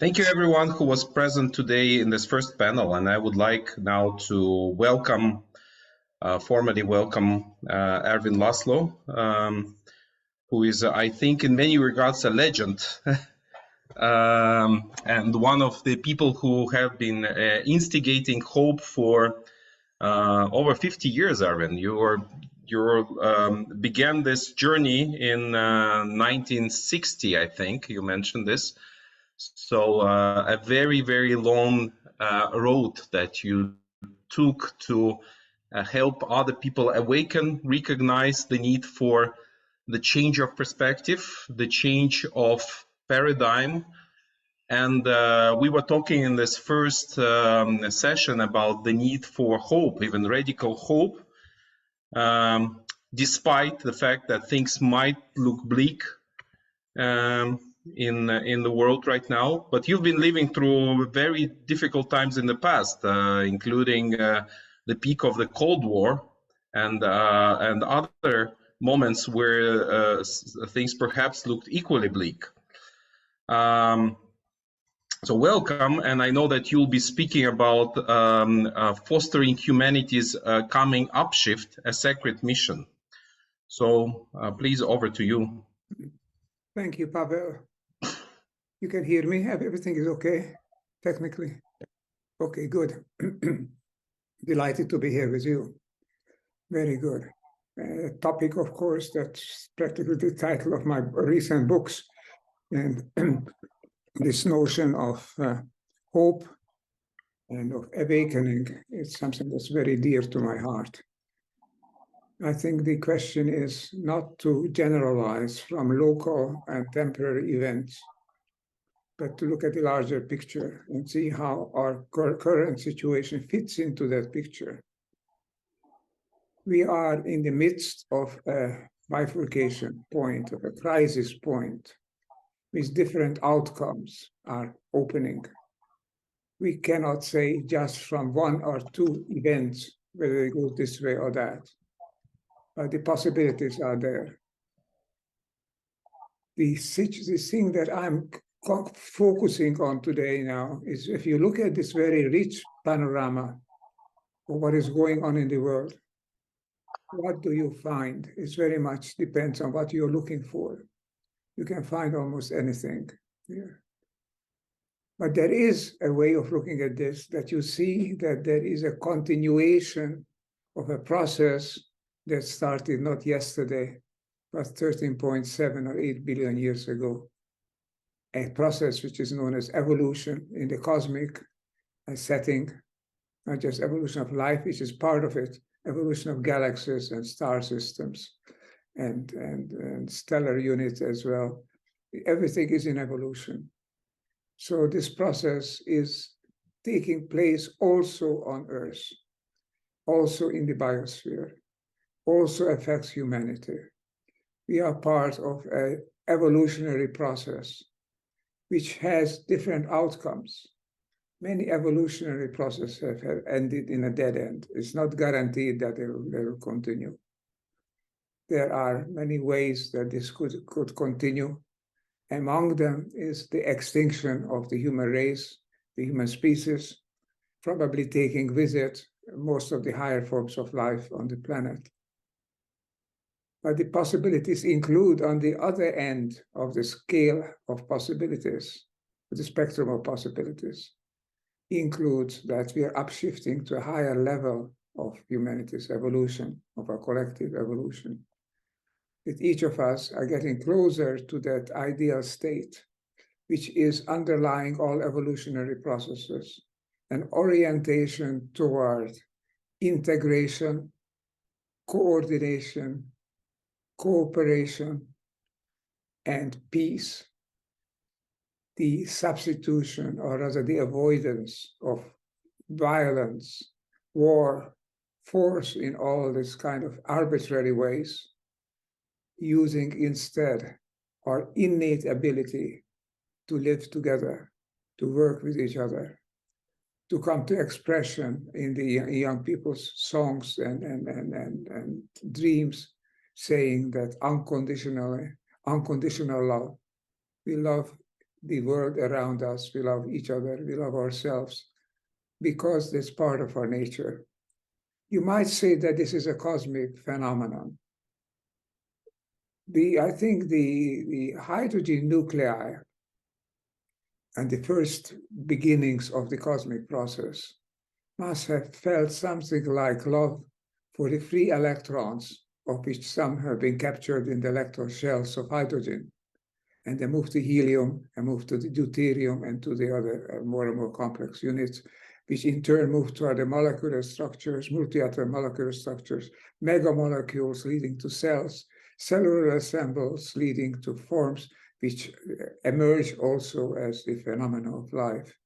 Thank you everyone who was present today in this first panel, and I would like now to formally welcome Ervin Laszlo, who is, I think, in many regards a legend, and one of the people who have been instigating hope for over 50 years, Ervin. You began this journey in 1960, I think, you mentioned this. So a very, very long road that you took to help other people awaken, recognize the need for the change of perspective, the change of paradigm. And we were talking in this first session about the need for hope, even radical hope, despite the fact that things might look bleak in the world right now. But you've been living through very difficult times in the past, including the peak of the Cold War and other moments where things perhaps looked equally bleak. So welcome, and I know that you'll be speaking about fostering humanity's coming upshift, a sacred mission. So please, over to you. Thank you, Pavel. You can hear me? Everything is okay, technically? Okay, good. Delighted to be here with you. Very good. Topic, of course, that's practically the title of my recent books. And this notion of hope and of awakening is something that's very dear to my heart. I think the question is not to generalize from local and temporary events, but to look at the larger picture and see how our current situation fits into that picture. We are in the midst of a bifurcation point, of a crisis point, with different outcomes are opening. We cannot say just from one or two events whether it goes this way or that, but the possibilities are there. The thing that I'm focusing on today now is if you look at this very rich panorama of what is going on in the world, what do you find? It very much depends on what you're looking for. You can find almost anything here. But there is a way of looking at this that you see that there is a continuation of a process that started not yesterday, but 13.7 or 8 billion years ago. A process which is known as evolution in the cosmic setting, not just evolution of life, which is part of it, evolution of galaxies and star systems and stellar units as well. Everything is in evolution. So this process is taking place also on Earth, also in the biosphere, also affects humanity. We are part of an evolutionary process which has different outcomes. Many evolutionary processes have ended in a dead end. It's not guaranteed that they will continue. There are many ways that this could continue. Among them is the extinction of the human race, the human species, probably taking with it most of the higher forms of life on the planet. But the possibilities include, on the other end of the scale of possibilities, the spectrum of possibilities, includes that we are upshifting to a higher level of humanity's evolution, of our collective evolution. That each of us are getting closer to that ideal state, which is underlying all evolutionary processes, an orientation toward integration, coordination, cooperation, and peace. The substitution, or rather the avoidance of violence, war, force in all this kind of arbitrary ways, using instead our innate ability to live together, to work with each other, to come to expression in the young people's songs and dreams, saying that unconditional love. We love the world around us, we love each other, we love ourselves, because that's part of our nature. You might say that this is a cosmic phenomenon. I think the hydrogen nuclei and the first beginnings of the cosmic process must have felt something like love for the free electrons, of which some have been captured in the electron shells of hydrogen. And they move to helium and move to the deuterium and to the other more and more complex units, which in turn move to other molecular structures, multi-atom molecular structures, megamolecules leading to cells, cellular assembles leading to forms which emerge also as the phenomena of life.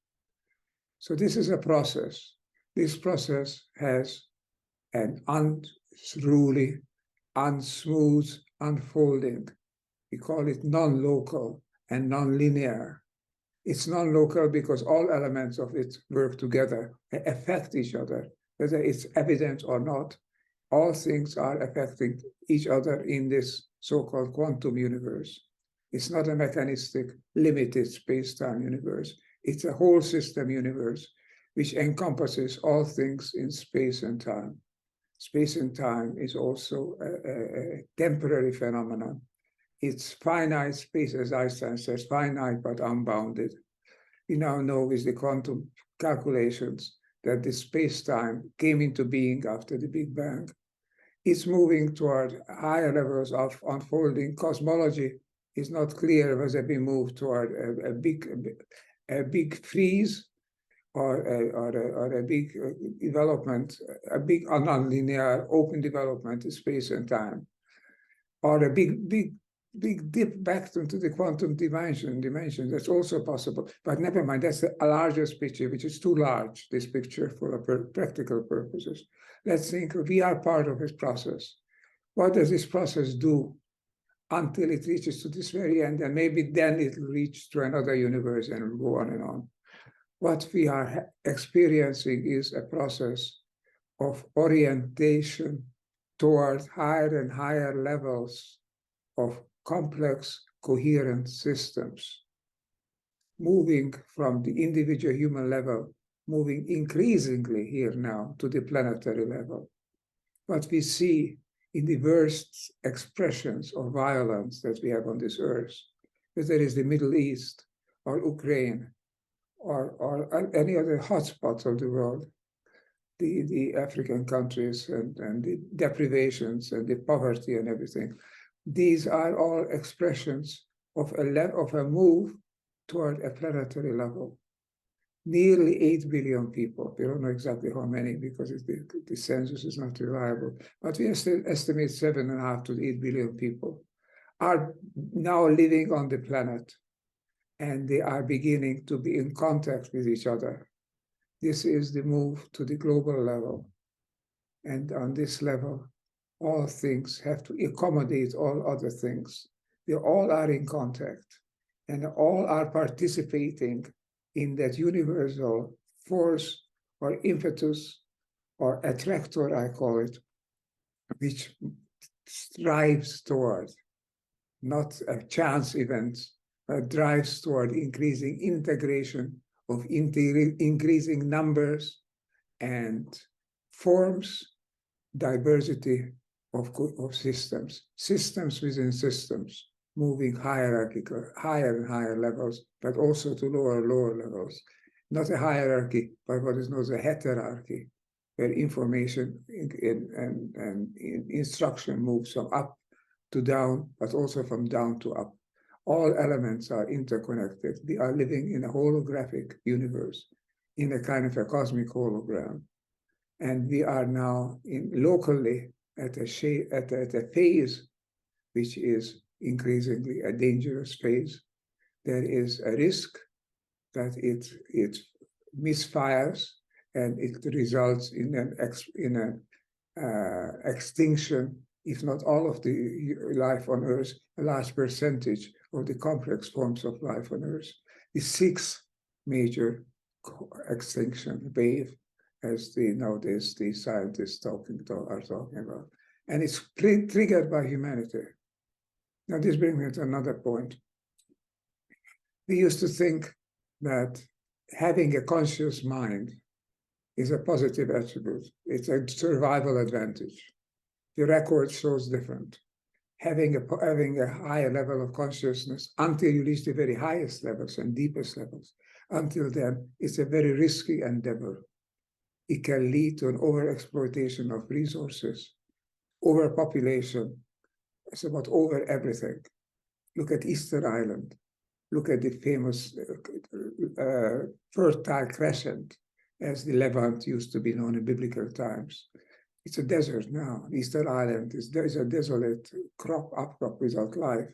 So this is a process. This process has an unruly, unsmooth unfolding. We call it non-local and non-linear. It's non-local because all elements of it work together, affect each other, whether it's evident or not. All things are affecting each other in this so-called quantum universe. It's not a mechanistic, limited space-time universe. It's a whole system universe which encompasses all things in space and time. Space and time is also a temporary phenomenon. It's finite space, as Einstein says, finite but unbounded. We now know with the quantum calculations that the space-time came into being after the Big Bang. It's moving toward higher levels of unfolding. Cosmology is not clear whether we move toward a big freeze or a big development, a big nonlinear open development in space and time, or a big dip back into the quantum dimension. That's also possible. But never mind, that's a largest picture, which is too large, this picture, for practical purposes. Let's think we are part of this process. What does this process do until it reaches to this very end? And maybe then it will reach to another universe and will go on and on. What we are experiencing is a process of orientation toward higher and higher levels of complex, coherent systems, moving from the individual human level, moving increasingly here now to the planetary level. What we see in the worst expressions of violence that we have on this earth, whether it is the Middle East or Ukraine or any other hotspots of the world, the African countries and the deprivations and the poverty and everything. These are all expressions of a move toward a planetary level. Nearly 8 billion people, we don't know exactly how many because the census is not reliable, but we estimate 7.5 to 8 billion people are now living on the planet, and they are beginning to be in contact with each other. This is the move to the global level. And on this level, all things have to accommodate all other things. They all are in contact, and all are participating in that universal force or impetus or attractor, I call it, which strives toward, not a chance event, but drives toward increasing integration of increasing numbers and forms, diversity of systems within systems, moving higher and higher levels, but also to lower levels. Not a hierarchy, but what is known as a heterarchy, where information and instruction moves from up to down, but also from down to up. All elements are interconnected. We are living in a holographic universe, in a kind of a cosmic hologram. And we are now locally at a phase which is increasingly a dangerous phase. There is a risk that it misfires and it results in an extinction, if not all of the life on Earth, a large percentage of the complex forms of life on Earth. The sixth major extinction wave, as nowadays the scientists are talking about. And it's triggered by humanity. Now this brings me to another point. We used to think that having a conscious mind is a positive attribute. It's a survival advantage. The record shows different. Having a higher level of consciousness until you reach the very highest levels and deepest levels. Until then, it's a very risky endeavor. It can lead to an overexploitation of resources, overpopulation. It's about over everything. Look at Easter Island. Look at the famous Fertile Crescent, as the Levant used to be known in biblical times. It's a desert now. Easter Island is a desolate upcrop without life.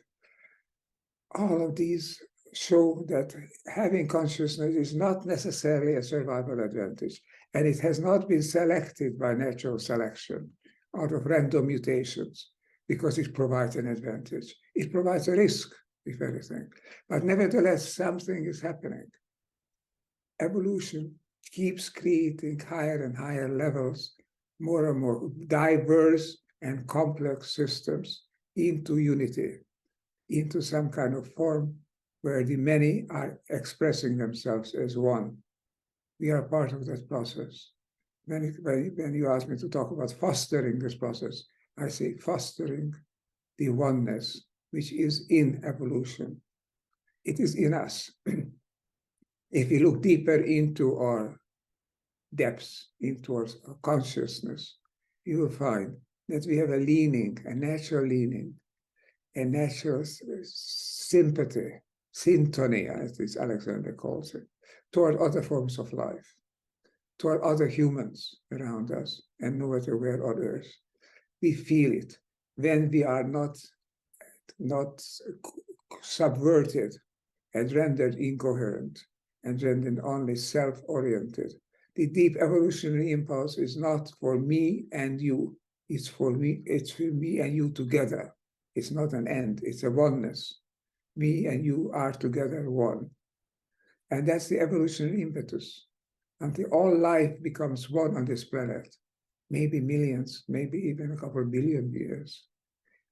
All of these show that having consciousness is not necessarily a survival advantage, and it has not been selected by natural selection out of random mutations because it provides an advantage. It provides a risk, if anything. But nevertheless, something is happening. Evolution keeps creating higher and higher levels, more and more diverse and complex systems into unity, into some kind of form where the many are expressing themselves as one. We are part of that process. When you ask me to talk about fostering this process, I say fostering the oneness which is in evolution. It is in us. If you look deeper into our depths, into our consciousness, you will find that we have a leaning, a natural leaning, a natural sympathy, syntony, as Alexander calls it, toward other forms of life, toward other humans around us, and no matter where others. We feel it when we are not subverted and rendered incoherent and rendered only self-oriented. The deep evolutionary impulse is not for me and you. It's for me and you together. It's not an end, it's a oneness. Me and you are together one. And that's the evolutionary impetus. Until all life becomes one on this planet, maybe millions, maybe even a couple of billion years.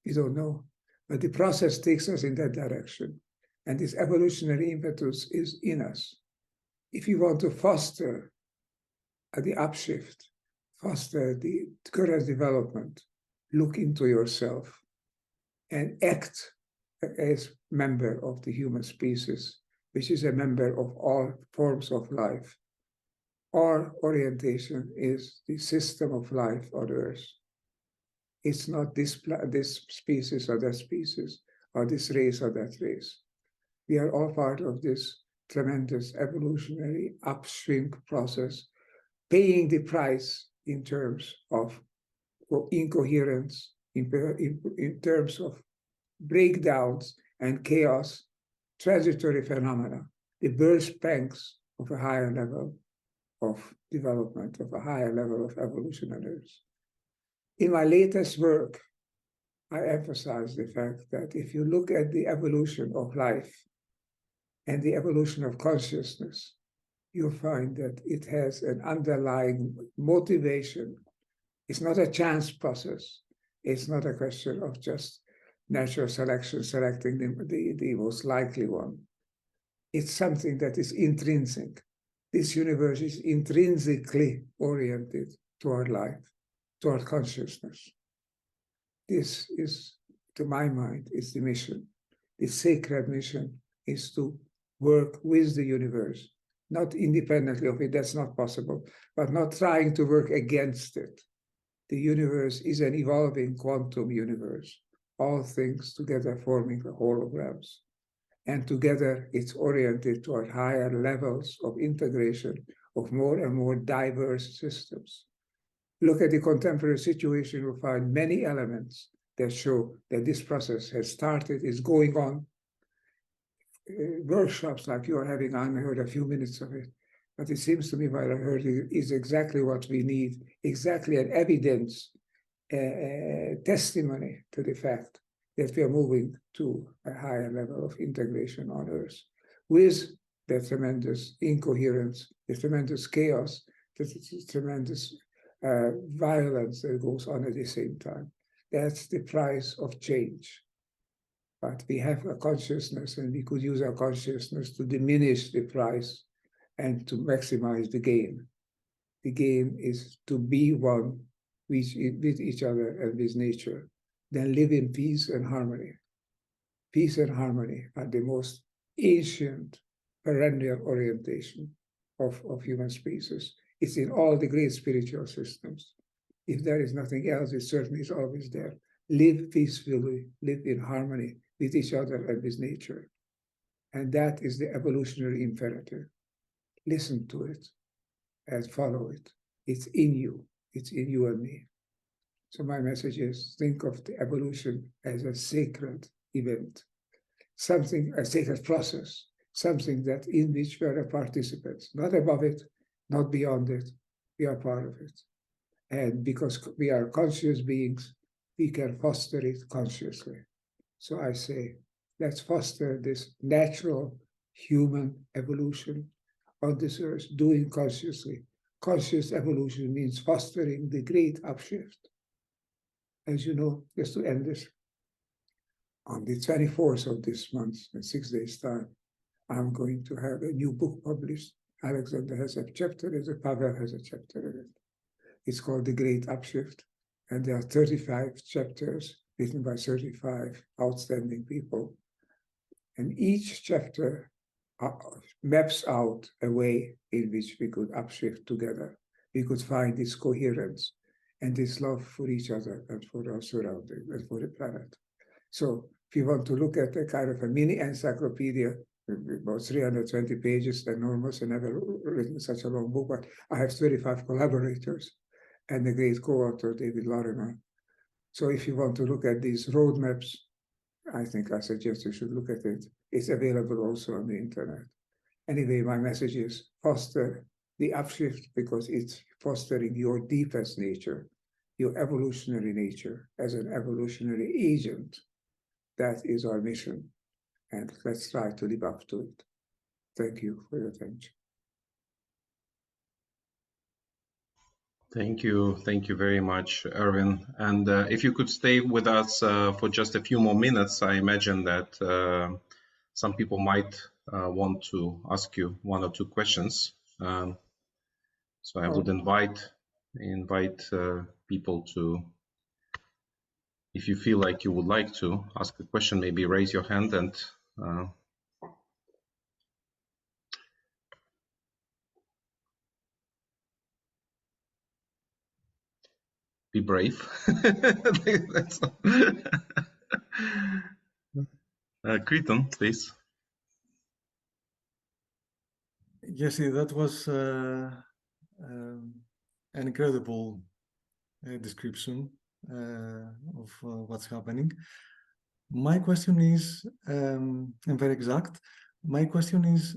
We don't know. But the process takes us in that direction. And this evolutionary impetus is in us. If you want to foster the upshift, foster the current development, look into yourself and act as member of the human species, which is a member of all forms of life. Our orientation is the system of life on Earth. It's not this species or that species, or this race or that race. We are all part of this tremendous evolutionary upswing process, paying the price in terms of incoherence, in terms of breakdowns and chaos, transitory phenomena, the birth pangs of a higher level of development, of a higher level of evolution on Earth. In my latest work, I emphasize the fact that if you look at the evolution of life and the evolution of consciousness, you'll find that it has an underlying motivation. It's not a chance process. It's not a question of just natural selection, selecting the most likely one. It's something that is intrinsic. This universe is intrinsically oriented toward life, toward consciousness. This is, to my mind, is the mission. The sacred mission is to work with the universe, not independently of it, that's not possible, but not trying to work against it. The universe is an evolving quantum universe, all things together forming the holograms. And together it's oriented toward higher levels of integration of more and more diverse systems. Look at the contemporary situation, you'll find many elements that show that this process has started, is going on. Workshops like you're having, I heard a few minutes of it, but it seems to me what I heard is exactly what we need, exactly an evidence, testimony to the fact that we are moving to a higher level of integration on Earth with the tremendous incoherence, the tremendous chaos, the tremendous violence that goes on at the same time. That's the price of change. But we have a consciousness, and we could use our consciousness to diminish the price and to maximize the gain. The gain is to be one with each other and with nature, then live in peace and harmony. Peace and harmony are the most ancient perennial orientation of human species. It's in all the great spiritual systems. If there is nothing else, it certainly is always there. Live peacefully, live in harmony with each other and with nature. And that is the evolutionary imperative. Listen to it and follow it. It's in you. It's in you and me. So my message is, think of the evolution as a sacred event, something, a sacred process, something that in which we are participants, not above it, not beyond it. We are part of it. And because we are conscious beings, we can foster it consciously. So I say, let's foster this natural human evolution on this earth, doing consciously. Conscious evolution means fostering the great upshift. As you know, just to end this, on the 24th of this month, in 6 days' time, I'm going to have a new book published. Alexander has a chapter in it, Pavel has a chapter in it. It's called The Great Upshift, and there are 35 chapters written by 35 outstanding people. And each chapter maps out a way in which we could upshift together. We could find this coherence and this love for each other and for our surroundings and for the planet. So if you want to look at a kind of a mini encyclopedia, about 320 pages, enormous, and never written such a long book, but I have 35 collaborators and the great co-author, David Larimer. So if you want to look at these roadmaps, I suggest you should look at it. It's available also on the internet. Anyway, my message is foster the upshift because it's fostering your deepest nature, your evolutionary nature as an evolutionary agent. That is our mission. And let's try to live up to it. Thank you for your attention. Thank you very much, Ervin. And if you could stay with us for just a few more minutes, I imagine that some people might want to ask you one or two questions. So I would invite people to, if you feel like you would like to ask a question, maybe raise your hand and be brave. Kriton, please. Yes, that was an incredible description of what's happening. My question is, and very exact, my question is,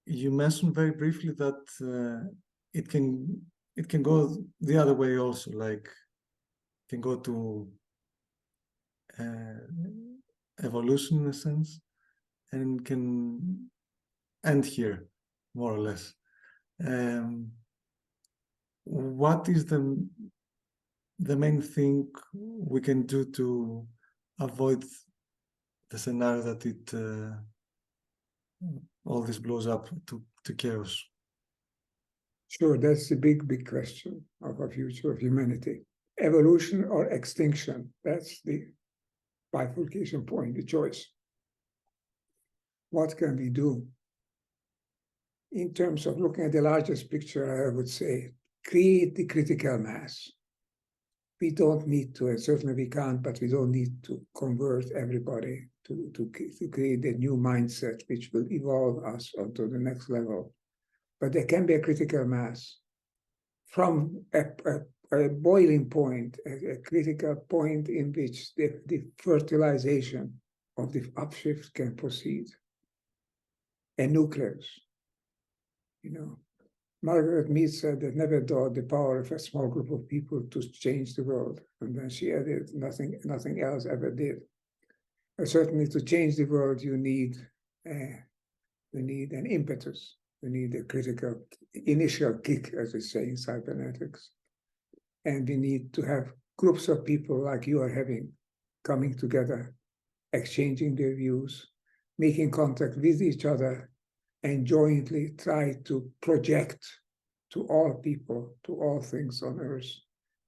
you mentioned very briefly that it can go the other way also, like it can go to evolution in a sense, and can end here, more or less. What is the main thing we can do to avoid the scenario that all this blows up to chaos? Sure, that's the big question of our future of humanity. Evolution or extinction, that's the bifurcation point, the choice. What can we do? In terms of looking at the largest picture, I would say, create the critical mass. We don't need to, and certainly we can't, but we don't need to convert everybody to create a new mindset which will evolve us onto the next level. But there can be a critical mass from a boiling point, a critical point in which the fertilization of the upshift can proceed. A nucleus. You know, Margaret Mead said that never doubt the power of a small group of people to change the world. And then she added, nothing else ever did. And certainly to change the world, you need an impetus. You need a critical initial kick, as we say in cybernetics. And we need to have groups of people like you are having coming together exchanging their views, making contact with each other, and jointly try to project to all people, to all things on earth,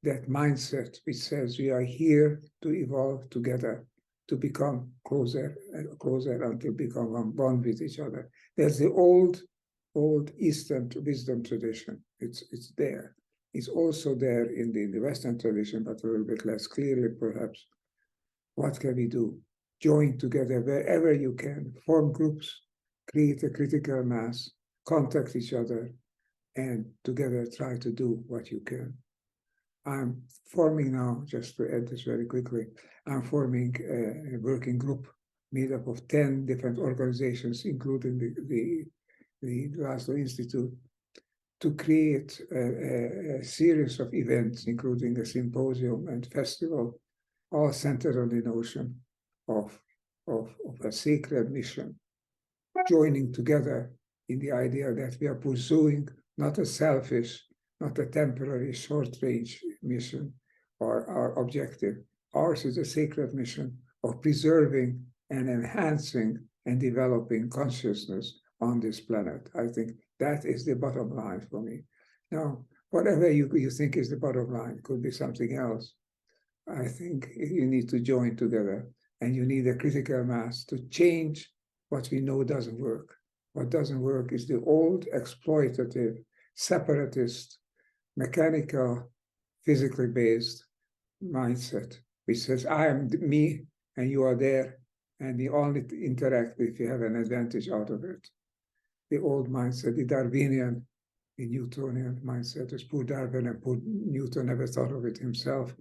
that mindset which says we are here to evolve together, to become closer and closer until become one with each other. There's the old Eastern wisdom tradition. It's there. It's also there in the Western tradition, but a little bit less clearly, perhaps. What can we do? Join together wherever you can, form groups, create a critical mass, contact each other, and together try to do what you can. I'm forming now, just to add this very quickly, I'm forming a working group made up of 10 different organizations, including the Laszlo Institute, to create a series of events, including a symposium and festival, all centered on the notion of a sacred mission, joining together in the idea that we are pursuing not a selfish, not a temporary short-range mission or our objective. Ours is a sacred mission of preserving and enhancing and developing consciousness on this planet. I think that is the bottom line for me. Now, whatever you think is the bottom line could be something else. I think you need to join together, and you need a critical mass to change what we know doesn't work. What doesn't work is the old exploitative, separatist, mechanical, physically based mindset, which says, I am me and you are there, and we only interact if you have an advantage out of it. The old mindset, the Darwinian, the Newtonian mindset, as poor Darwin and poor Newton never thought of it themselves,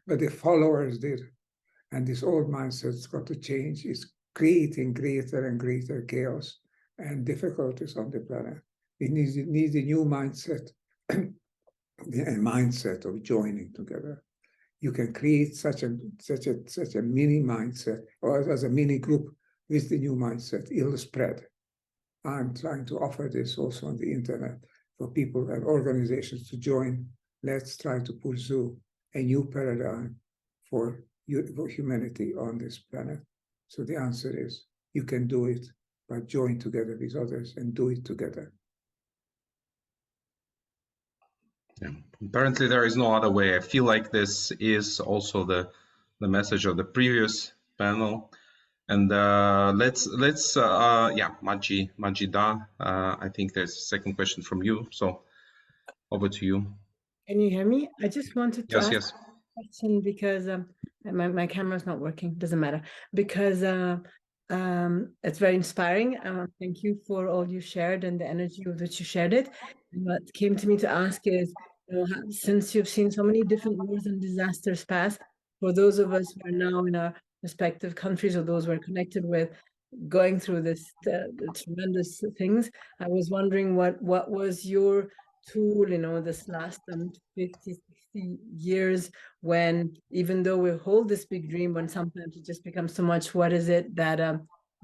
but the followers did. And this old mindset's got to change. It's creating greater and greater chaos and difficulties on the planet. We need a new mindset, a mindset of joining together. You can create such a mini mindset, or as a mini group with the new mindset. It'll spread. I'm trying to offer this also on the internet for people and organizations to join. Let's try to pursue a new paradigm for humanity on this planet. So the answer is, you can do it, but join together with others and do it together. Yeah. Apparently there is no other way. I feel like this is also the message of the previous panel. And let's Majida, I think there's a second question from you. So over to you. Can you hear me? I just wanted to ask Yes. a question because my camera's not working. Doesn't matter, because it's very inspiring. Thank you for all you shared and the energy with which you shared it. And what came to me to ask is, since you've seen so many different wars and disasters pass, for those of us who are now in our respective countries or those we're connected with, going through this tremendous things, I was wondering what was your tool, this last 50, 60 years, when even though we hold this big dream, when sometimes it just becomes so much, what is it that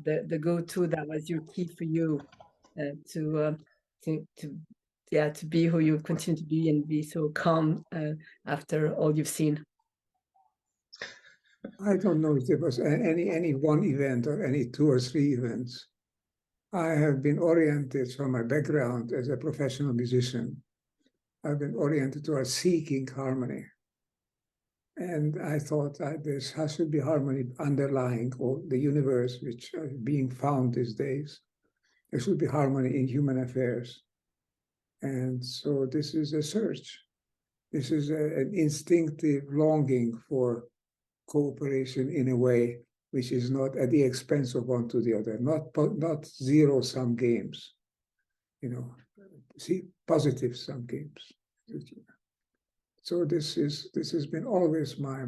the go-to that was your key for you to be who you continue to be and be so calm after all you've seen? I don't know if there was any one event or any 2 or 3 events. I have been oriented from my background as a professional musician. I've been oriented towards seeking harmony. And I thought that there should be harmony underlying all the universe, which is being found these days. There should be harmony in human affairs. And so this is a search. This is an instinctive longing for cooperation in a way which is not at the expense of one to the other, not zero-sum games, see, positive-sum games. So this has been always my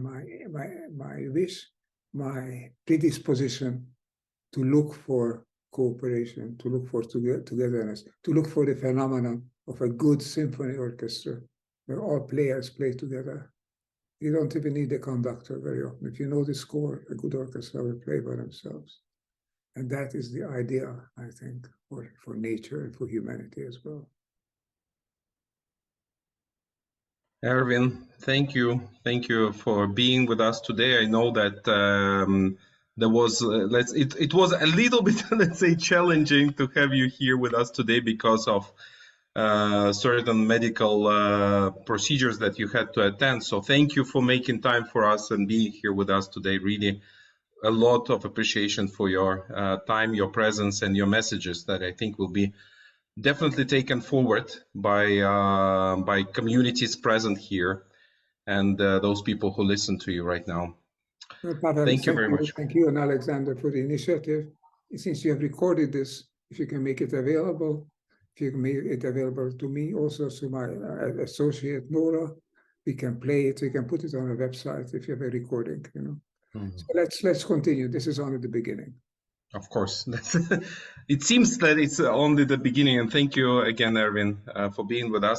wish, my predisposition to look for cooperation, to look for togetherness, to look for the phenomenon of a good symphony orchestra where all players play together. You don't even need a conductor very often. If you know the score, a good orchestra will play by themselves. And that is the idea, I think, for nature and for humanity as well. Ervin, thank you. Thank you for being with us today. I know that there was it was a little bit, let's say, challenging to have you here with us today because of certain medical procedures that you had to attend. So thank you for making time for us and being here with us today. Really a lot of appreciation for your time, your presence, and your messages that I think will be definitely taken forward by communities present here and those people who listen to you right now. Pavel, Thank you very much. Thank you and Alexander for the initiative. Since you have recorded this, if you can make it available, if you can make it available to me, also to my associate Nora, we can play it, we can put it on a website if you have a recording, you know. So let's continue. This is only the beginning. Of course. It seems that it's only the beginning. And thank you again, Ervin, for being with us.